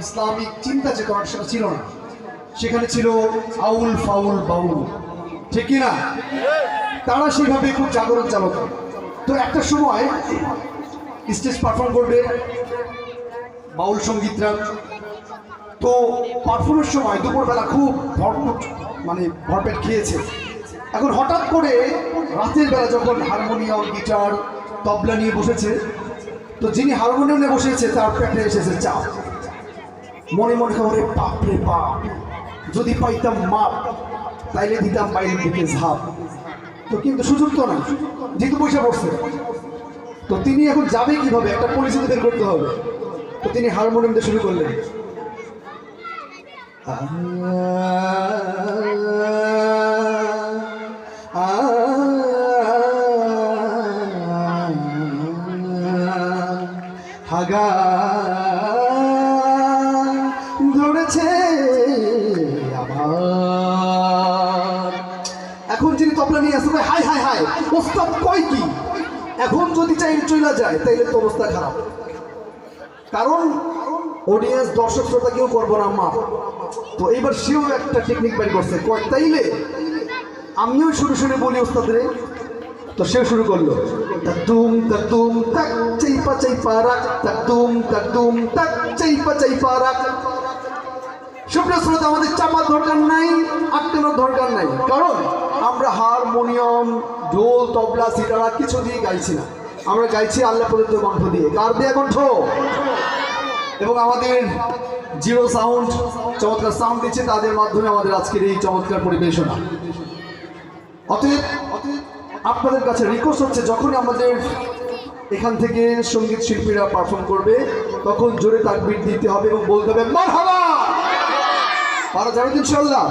Islamic চিন্তা চেতনা সেটা ছিল না, সেখানে ছিল আউল ফাউল বাউল, ঠিক কিনা? তারা সেইভাবে খুব জাগরণ চালক। তো একটা সময় স্টেজ পারফর্ম করবে বাউল সঙ্গীতরা, তো পারফর্মের সময় দুপুরবেলা খুব ভরপেট খেয়েছে। এখন হঠাৎ করে রাতের বেলা যখন হারমোনিয়াম গিটার তবলা নিয়ে বসেছে, তো যিনি হারমোনিয়াম নিয়ে বসেছে তার পেটে এসেছে চাপ। মনে মনে করে বাপ রে বাপ, যদি পাইতাম মাপ তাইলে দিতাম বাইরের দিকে ঝাঁপ। তো কিন্তু সুযোগ তো না, যেহেতু পয়সা পড়ছে। তো তিনি এখন যাবে কিভাবে, একটা পরিস্থিতি বের করতে হবে। তো তিনি হারমোনিয়াম দিয়ে শুরু করলেন। হাগা ধরেছে আমার। এখন যিনি তবলা নিয়ে আসবে, হাই হাই হাই ওস্তাদ কয় কি, এখন যদি চাই চলে যায় তাইলে তো অবস্থা খারাপ। কারণ অডিয়েন্স দর্শক শ্রোতা কেউ করবো না মা। তো এইবার সেও একটা টেকনিক বের করছে, কয় তাইলে আমিও শুরু শুরু বলি ওস্তাদরে। তো সেও শুরু করলো, তাকদুম তাকদুম তাক চাইপা চাইপা রাখ, তাকদুম তাকদুম তাক চাইপা চাইপা রাখ। সুপ্রিয় শ্রোতা, আমাদের চাপার দরকার নাই, আটকানোর দরকার নাই, কারণ আমরা হারমোনিয়াম ঢোল তবলা সিতারা কিছু দিয়ে গাইছি না, আমরা গাইছি আল্লাহ প্রদত্ত কণ্ঠ দিয়ে। কার দেয়া কণ্ঠ? এবং আমাদের জিরো সাউন্ড চমৎকার সাউন্ড দিচ্ছে, তাদের মাধ্যমে আমাদের আজকের এই চমৎকার পরিবেশনা। অতএব আপনাদের কাছে রিকোয়েস্ট হচ্ছে, যখনই আমাদের এখান থেকে সঙ্গীত শিল্পীরা পারফর্ম করবে তখন জোরে তাকবীর দিতে হবে এবং বলতে হবে মারহাবা। পারা যাবে ইনশাআল্লাহ।